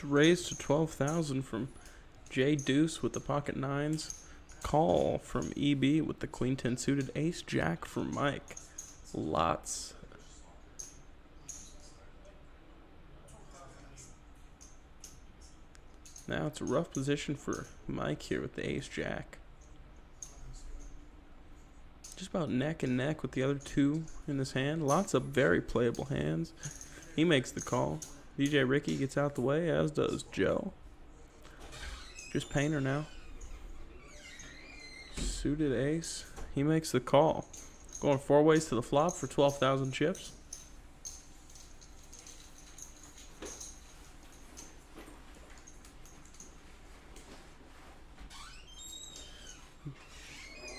raised to 12,000 from J Deuce with the pocket nines. Call from EB with the queen 10 suited. Ace Jack from Mike. Lots. Now it's a rough position for Mike here with the Ace Jack. Just about neck and neck with the other two in his hand. Lots of very playable hands. He makes the call. DJ Ricky gets out the way, as does Joe. Just Painter now. Suited ace. He makes the call. Going four ways to the flop for 12,000 chips.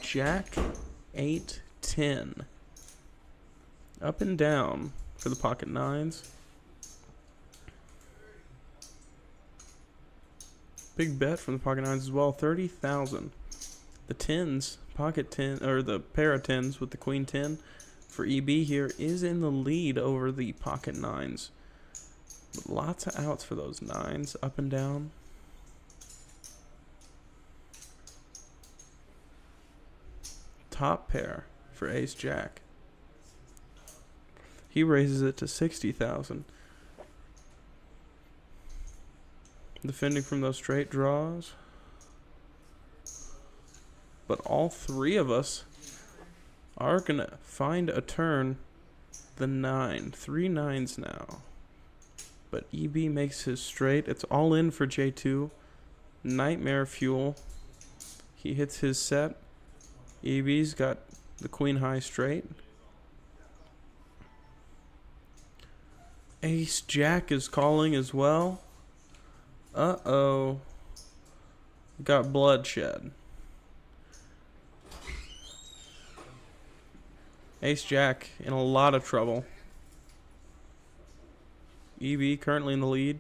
Jack 8 10. Up and down for the pocket nines. Big bet from the pocket nines as well, 30,000. The tens, pocket 10, or the pair of tens with the queen 10 for EB here is in the lead over the pocket nines. But lots of outs for those nines, up and down. Top pair for Ace Jack. He raises it to 60,000. Defending from those straight draws. But all three of us are going to find a turn. The 9. 3 nines now. But EB makes his straight. It's all in for J2. Nightmare fuel. He hits his set. EB's got the queen high straight. Ace Jack is calling as well. Uh-oh. Got bloodshed. Ace Jack in a lot of trouble. EB currently in the lead.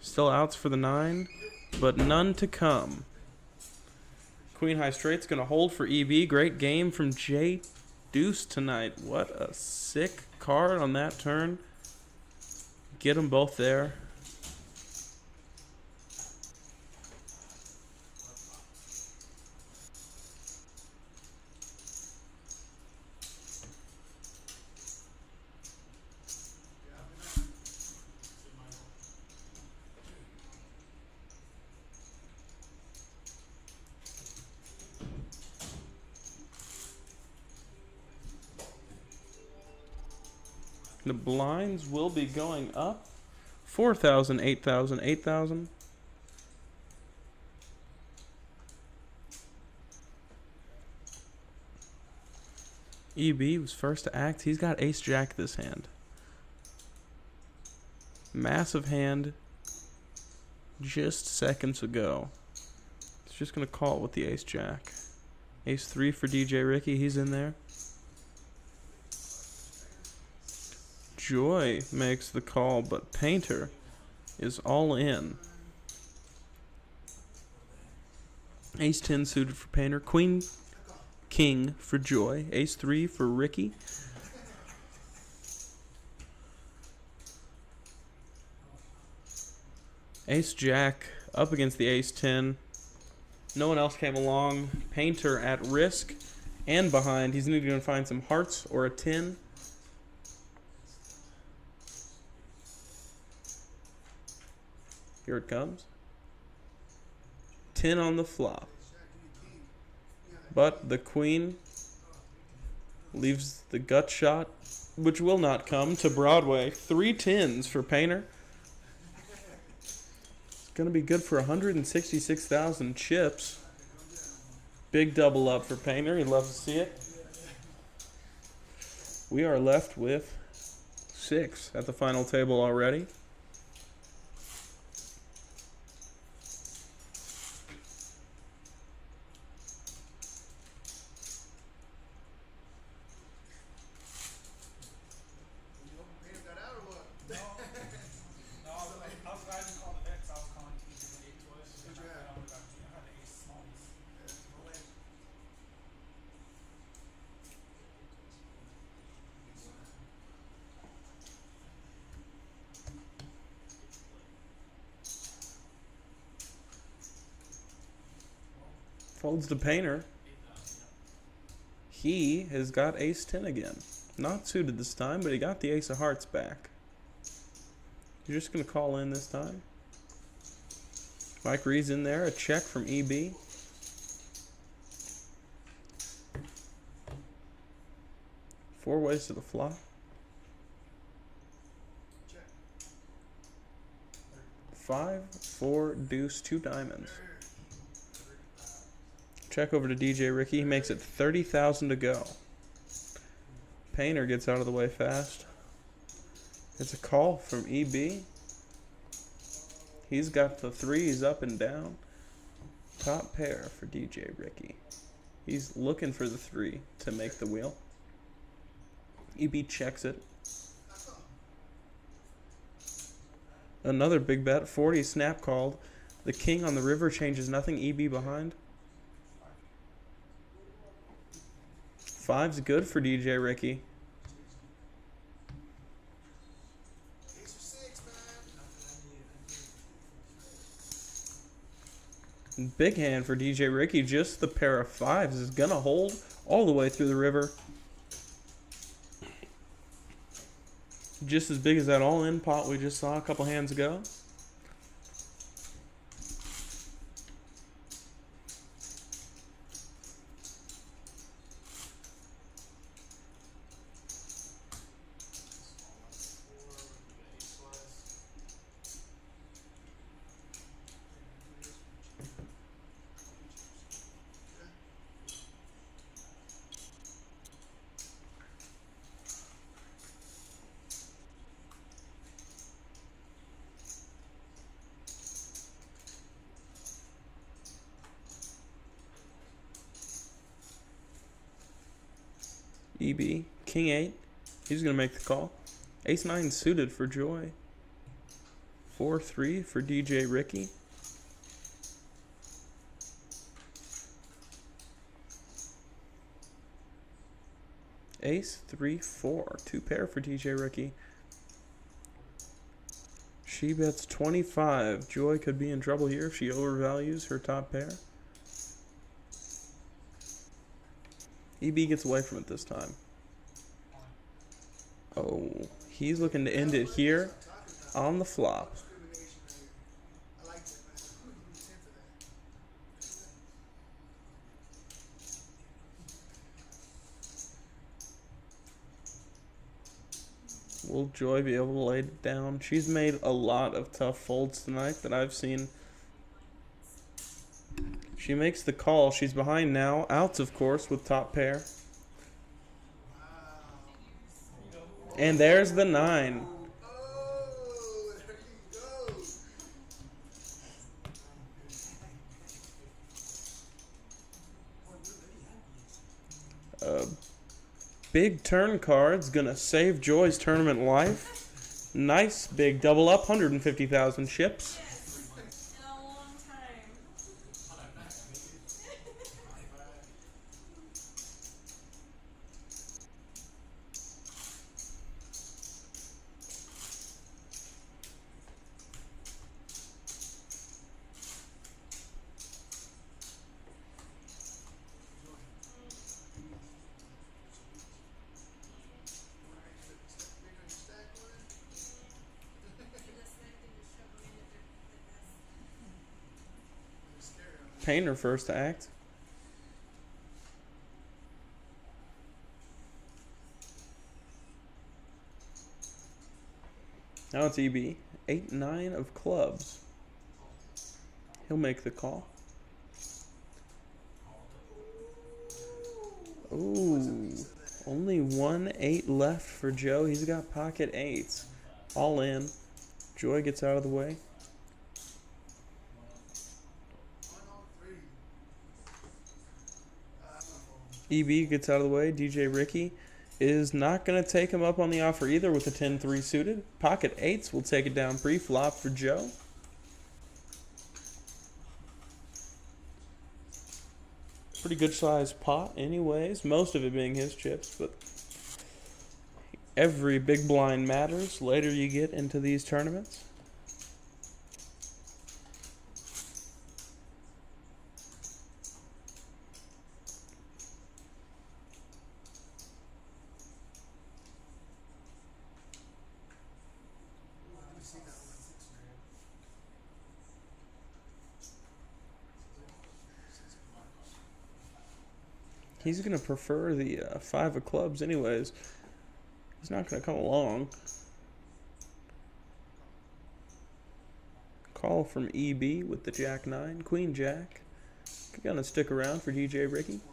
Still outs for the 9, but none to come. Queen high straight's going to hold for EB. Great game from J Deuce tonight. What a sick card on that turn. Get them both there. The blinds will be going up. 4,000, 8,000, 8,000. EB was first to act. He's got Ace Jack this hand. Massive hand. Just seconds ago. He's just going to call it with the Ace Jack. Ace 3 for DJ Ricky. He's in there. Joy makes the call, but Painter is all in. Ace 10 suited for Painter. Queen King for Joy. Ace 3 for Ricky. Ace Jack up against the Ace 10. No one else came along. Painter at risk and behind. He's either going to find some hearts or a 10. Here it comes. 10 on the flop. But the queen leaves the gut shot, which will not come, to Broadway. 3 10s for Painter. It's going to be good for 166,000 chips. Big double up for Painter. He'd love to see it. We are left with 6 at the final table already. Folds to Painter. He has got ace-10 again. Not suited this time, but he got the ace of hearts back. You're just going to call in this time. Mike Reed's in there. A check from EB. Four ways to the flop. Five, four, deuce, two diamonds. Check over to DJ Ricky. He makes it 30,000 to go. Painter gets out of the way fast. It's a call from EB. He's got the threes up and down. Top pair for DJ Ricky. He's looking for the three to make the wheel. EB checks it. Another big bet. 40 snap called. The king on the river changes nothing. EB behind. Five's good for DJ Ricky. Big hand for DJ Ricky. Just the pair of fives is gonna hold all the way through the river. Just as big as that all-in pot we just saw a couple hands ago. EB, king 8, he's going to make the call. Ace 9 suited for Joy. 4-3 for DJ Ricky. Ace 3-4, two pair for DJ Ricky. She bets 25. Joy could be in trouble here if she overvalues her top pair. EB gets away from it this time. Oh, he's looking to end it here on the flop. Will Joy be able to lay it down? She's made a lot of tough folds tonight that I've seen. She makes the call. She's behind now. Outs, of course, with top pair. And there's the 9. Oh, there you go. Big turn card's gonna save Joy's tournament life. Nice big double up, 150,000 chips. Painter first to act. Now it's EB. 8-9 of clubs. He'll make the call. Ooh, only 1-8 left for Joe. He's got pocket 8s. All in. Joy gets out of the way. EB gets out of the way. DJ Ricky is not going to take him up on the offer either with the 10-3 suited. Pocket 8s will take it down pre-flop for Joe. Pretty good sized pot anyways. Most of it being his chips, but every big blind matters later you get into these tournaments. He's going to prefer the 5 of clubs anyways. He's not going to come along. Call from EB with the Jack-9, Queen Jack. Going to stick around for DJ Ricky. I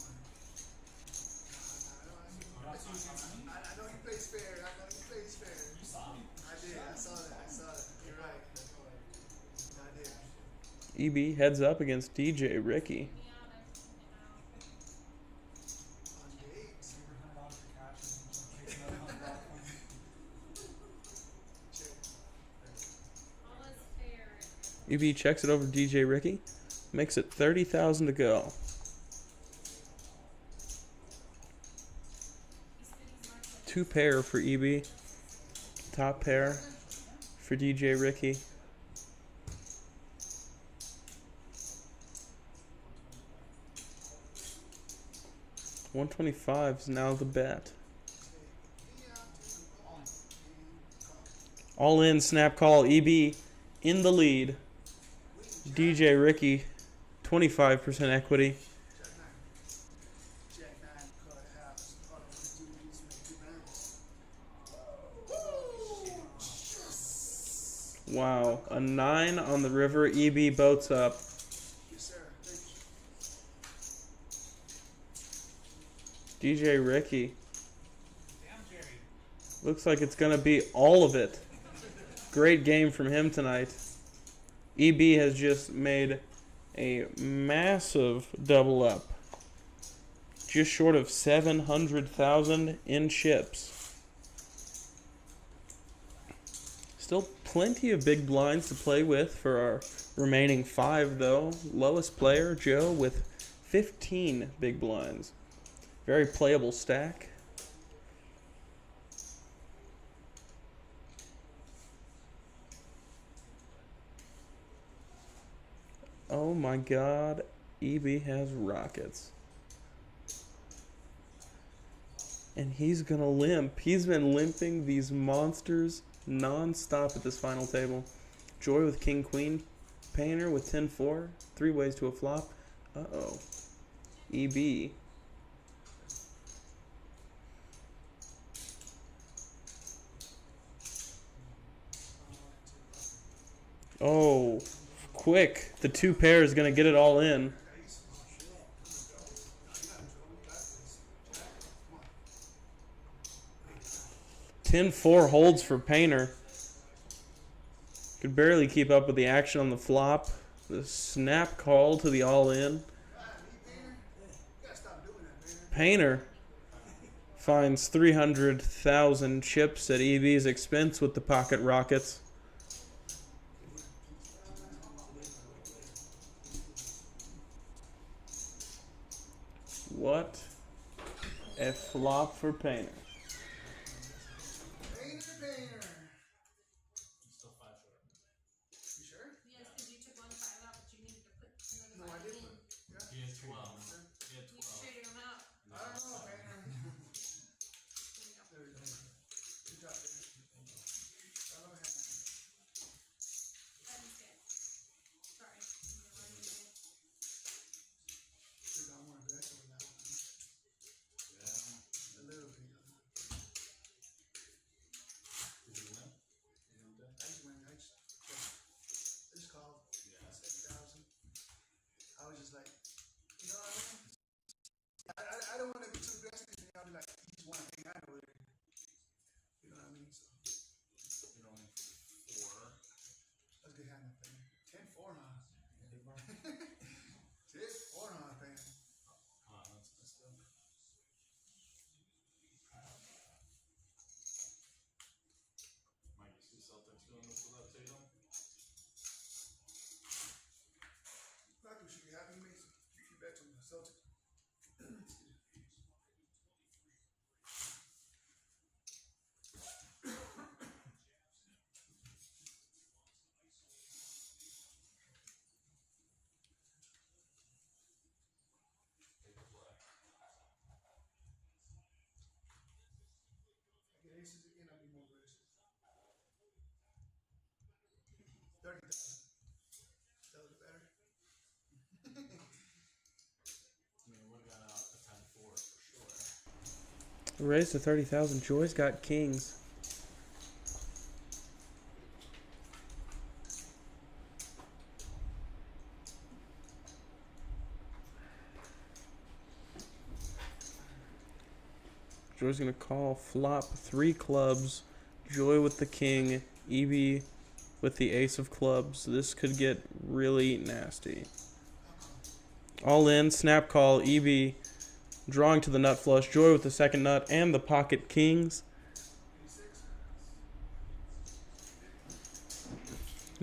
know he plays fair. I know he plays fair. You saw me. I did. I saw that. You're right. I did. EB heads up against DJ Ricky. On dates. EB checks it over to DJ Ricky. Makes it 30,000 to go. Two pair for EB. Top pair for DJ Ricky. $125 is now the bet. All in, snap call, EB in the lead. DJ Ricky, 25% equity. Wow, a 9 on the river. EB boats up. DJ Ricky. Looks like it's going to be all of it. Great game from him tonight. EB has just made a massive double up. Just short of 700,000 in chips. Still plenty of big blinds to play with for our remaining 5 though. Lowest player, Joe, with 15 big blinds. Very playable stack. Oh my god, EB has rockets. And he's gonna limp. He's been limping these monsters non-stop at this final table. Joy with King Queen. Painter with 10-4. 3 ways to a flop. Uh-oh. EB. Oh, quick. The 2 pair is going to get it all in. $10-4 holds for Painter. Could barely keep up with the action on the flop. The snap call to the all-in. Painter finds 300,000 chips at EB's expense with the pocket rockets. What a flop for Painter. Painter. Still 5 short. You sure? Yes, because you took 1 5 out, but you needed to put another 5 in. No, I did put. Yeah. He had 12. He had 12. You traded him out. I don't know, Painter. There we go. Good job, Painter. Hello, Hannah. Sorry. Should have got more aggressive with that one. Yeah. A little bit. Did you win? I just went. I just called. Yeah. 7,000. I was just like, you know what I mean? I don't want to be too aggressive. I'll be like, he's one thing I know. You know what I mean? So. You're only 4. Let's get hand up, man. 10-4, huh? 10-4, huh, man? That's good. Mike, you see Celtics doing this without Tatum? Not should be happy. He makes a few bets on the Celtics. I get aces again, I'll be more aggressive. 30,000. That was better. Raised to 30,000. Joy's got kings. Joy's gonna call flop 3 clubs. Joy with the king. Evie with the ace of clubs. This could get really nasty. All in, snap call, Evie drawing to the nut flush. Joy with the second nut and the pocket kings.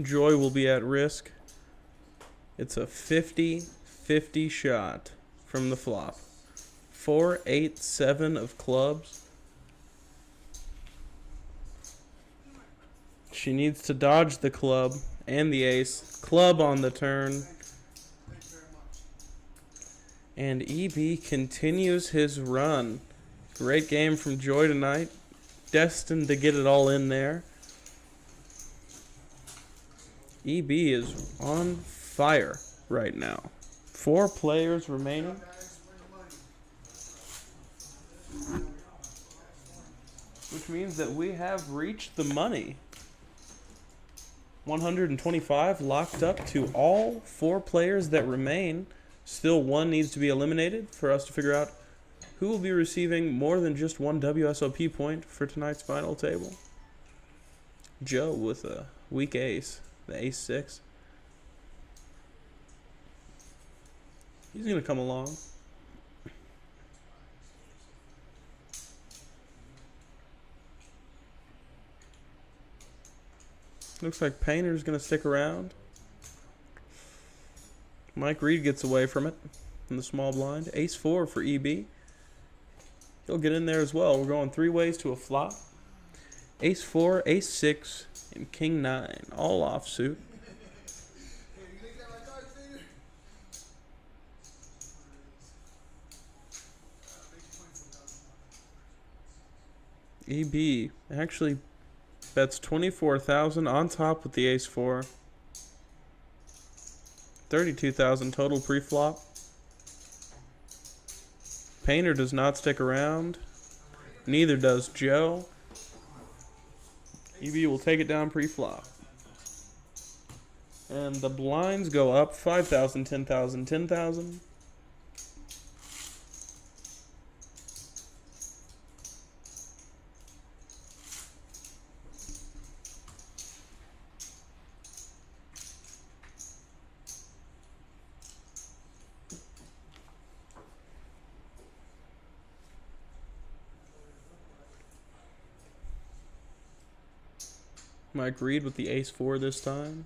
Joy will be at risk. It's a 50-50 shot from the flop. 4, 8, 7 of clubs. She needs to dodge the club and the ace. Club on the turn. And EB continues his run. Great game from Joy tonight. Destined to get it all in there. EB is on fire right now. 4 players remaining. Which means that we have reached the money. 125 locked up to all 4 players that remain. Still one needs to be eliminated for us to figure out who will be receiving more than just 1 WSOP point for tonight's final table. Joe with a weak ace, the ace 6. He's going to come along. Looks like Painter's going to stick around. Mike Reed gets away from it in the small blind. Ace 4 for EB. He'll get in there as well. We're going 3 ways to a flop. Ace 4, Ace 6, and King 9. All offsuit. EB actually bets 24,000 on top with the Ace 4. 32,000 total pre-flop. Painter does not stick around. Neither does Joe. EB will take it down pre-flop. And the blinds go up 5,000, 10,000, 10,000. Mike Reed with the Ace 4 this time.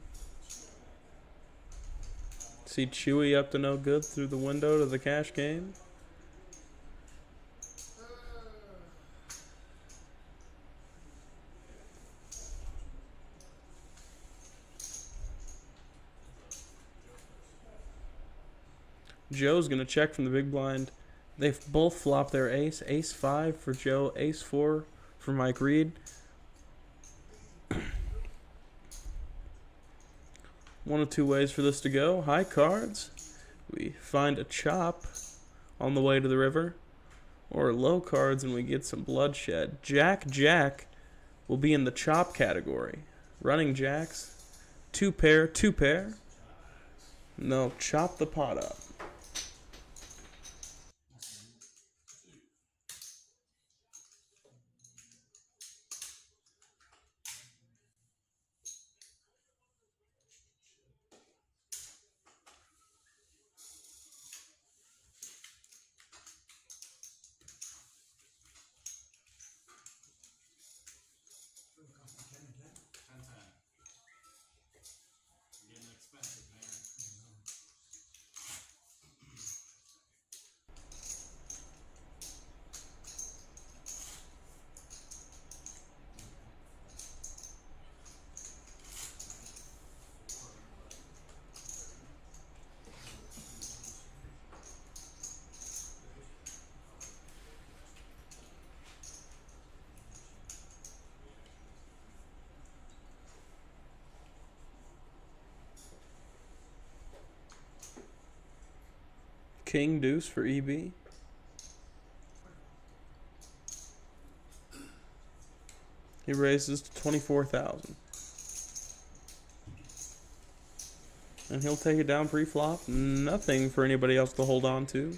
See Chewy up to no good through the window to the cash game. Joe's going to check from the big blind. They've both flopped their ace. Ace 5 for Joe, Ace 4 for Mike Reed. One of 2 ways for this to go. High cards. We find a chop on the way to the river. Or low cards and we get some bloodshed. Jack, Jack will be in the chop category. Running jacks. 2 pair, 2 pair. And they'll chop the pot up. King deuce for EB. He raises to 24,000. And he'll take it down pre-flop. Nothing for anybody else to hold on to.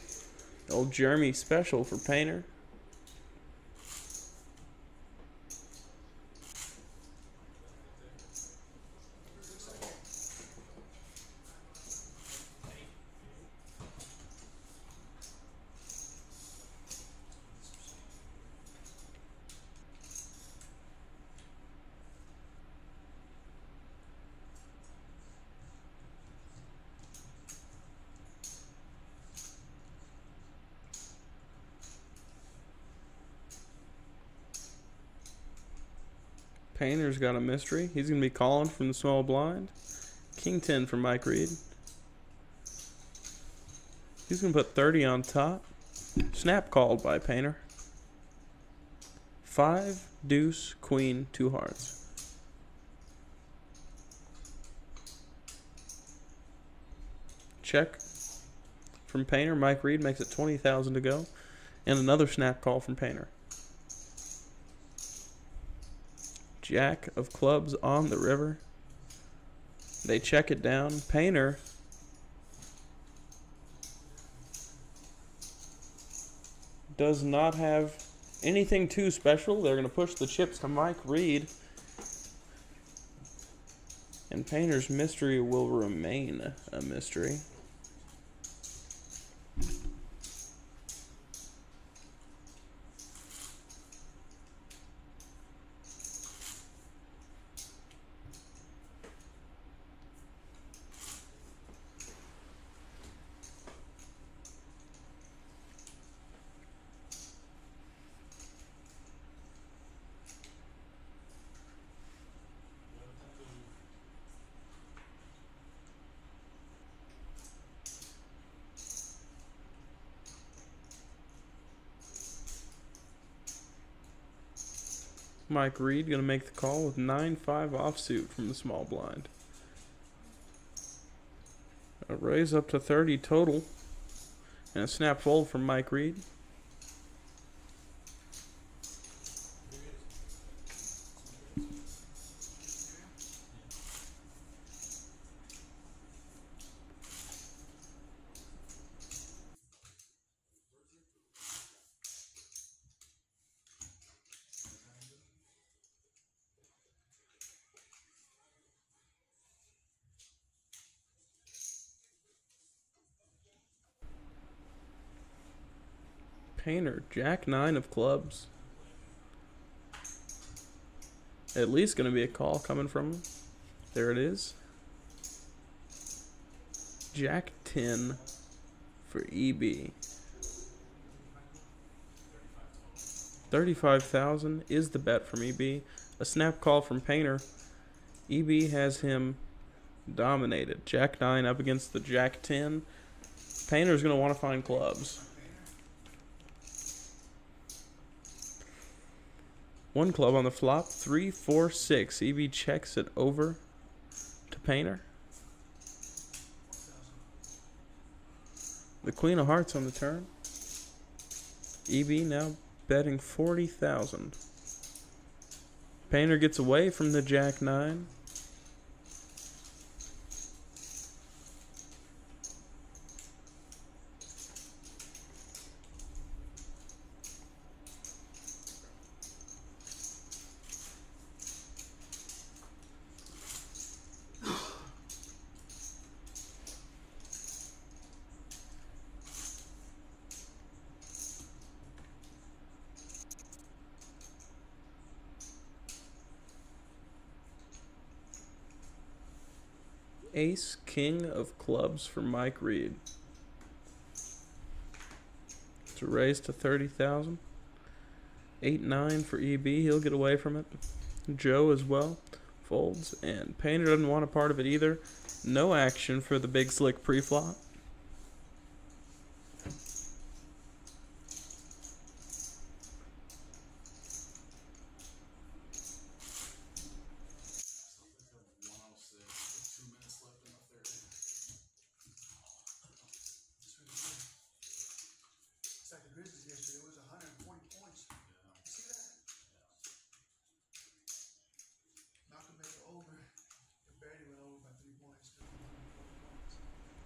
Old Jeremy special for Painter. Painter's got a mystery. He's going to be calling from the small blind. King 10 for Mike Reed. He's going to put 30 on top. Snap called by Painter. 5, deuce, queen, 2 hearts. Check from Painter. Mike Reed makes it 20,000 to go. And another snap call from Painter. Jack of clubs on the river. They check it down. Painter does not have anything too special. They're going to push the chips to Mike Reed. And Painter's mystery will remain a mystery. Mike Reed going to make the call with 9-5 offsuit from the small blind. A raise up to 30 total. And a snap fold from Mike Reed. Painter, Jack 9 of clubs. At least going to be a call coming from him. There it is. Jack 10 for EB. 35,000 is the bet from EB. A snap call from Painter. EB has him dominated. Jack 9 up against the Jack 10. Painter's going to want to find clubs. One club on the flop, 3, 4, 6. EB checks it over to Painter. The Queen of Hearts on the turn. EB now betting 40,000. Painter gets away from the Jack 9. Ace, King of clubs for Mike Reed. It's a raise to 30,000. 8-9 for EB. He'll get away from it. Joe as well. Folds. And Painter doesn't want a part of it either. No action for the big slick pre-flop.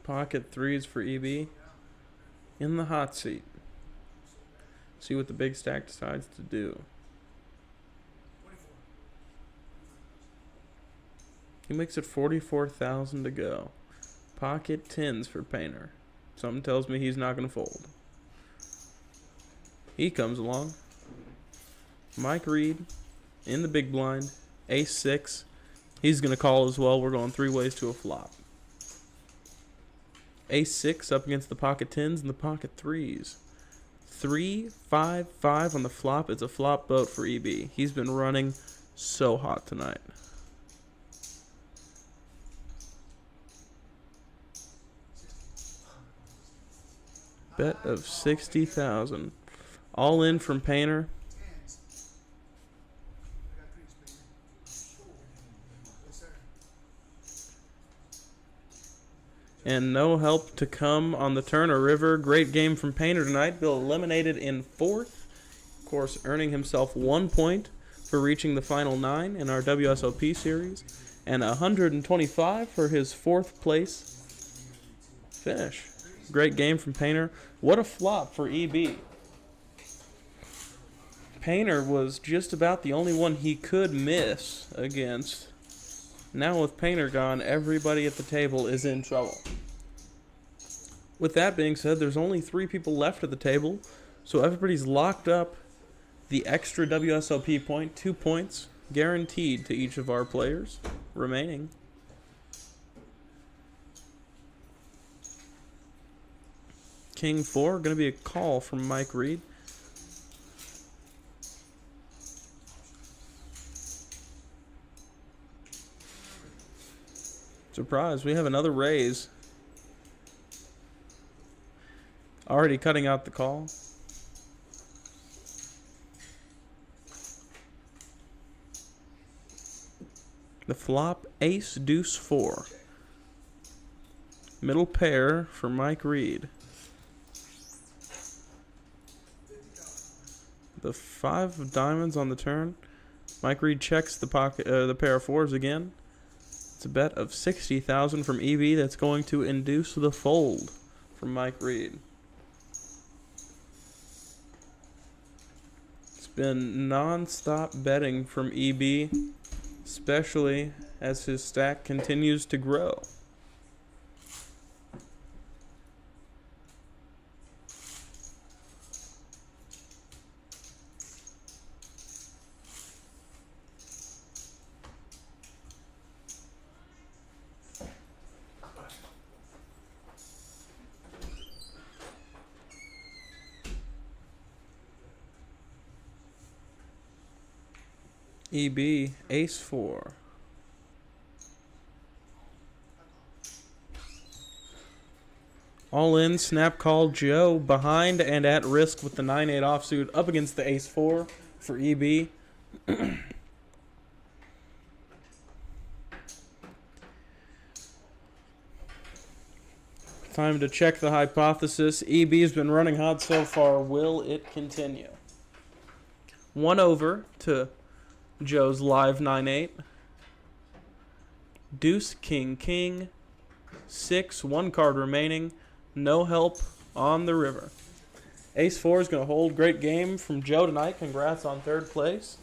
Pocket threes for EB. In the hot seat. See what the big stack decides to do. He makes it 44,000 to go. Pocket tens for Painter. Something tells me he's not going to fold. He comes along. Mike Reed in the big blind. Ace 6. He's going to call as well. We're going 3 ways to a flop. Ace 6 up against the pocket 10s and the pocket 3s. 3, 5, 5 on the flop. It's a flop boat for EB. He's been running so hot tonight. Bet of 60,000. All in from Painter. And no help to come on the turn or river. Great game from Painter tonight. Bill eliminated in 4th. Of course, earning himself 1 point for reaching the final 9 in our WSOP series. And 125 for his 4th place finish. Great game from Painter. What a flop for EB. Painter was just about the only one he could miss against. Now with Painter gone, everybody at the table is in trouble. With that being said, there's only 3 people left at the table, so everybody's locked up the extra WSOP point, 2 points guaranteed to each of our players remaining. King 4, going to be a call from Mike Reed. Surprise, we have another raise. Already cutting out the call. The flop, ace, deuce, 4. Middle pair for Mike Reed. The 5 of diamonds on the turn. Mike Reed checks the pair of 4s again. It's a bet of 60,000 from EB that's going to induce the fold from Mike Reed. It's been non-stop betting from EB, especially as his stack continues to grow. EB, ace 4. All in, snap call, Joe behind and at risk with the 9-8 offsuit up against the ace 4 for EB. Time to check the hypothesis. EB's been running hot so far. Will it continue? 1 over to Joe's live 9-8. Deuce, king, king. 6, 1 card remaining. No help on the river. Ace 4 is going to hold. Great game from Joe tonight. Congrats on 3rd place.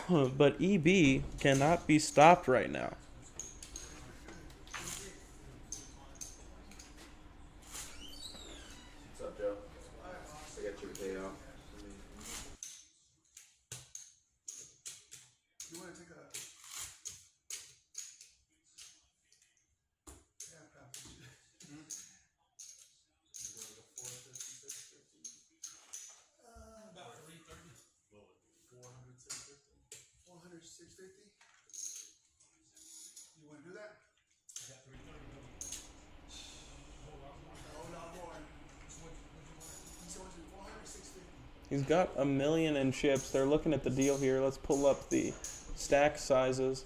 But EB cannot be stopped right now. What's up, Joe? I got your potato. You want to take a... Yeah, probably. About 330. 400, 650. 400, 650? You want to do that? I got 330. A whole lot more. He wants 400, 650. He's got $1 million in chips. They're looking at the deal here. Let's pull up the stack sizes.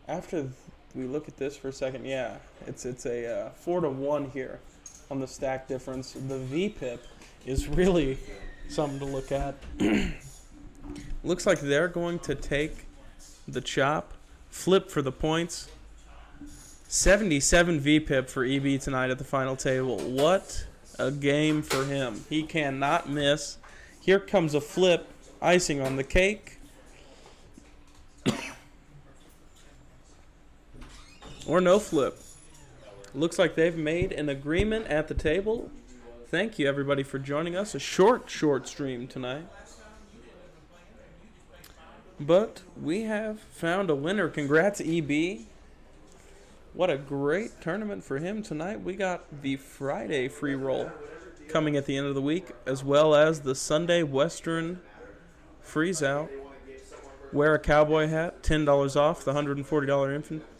After we look at this for a second, yeah, it's a 4-to-1 here on the stack difference. The VPIP is really something to look at. Looks like they're going to take the chop, flip for the points. 77 VPIP for EB tonight at the final table. What a game for him. He cannot miss. Here comes a flip. Icing on the cake. Or no flip. Looks like they've made an agreement at the table. Thank you, everybody, for joining us. A short stream tonight. But we have found a winner. Congrats, EB. What a great tournament for him tonight. We got the Friday free roll coming at the end of the week, as well as the Sunday Western freeze out. Wear a cowboy hat, $10 off, the $140 infantry.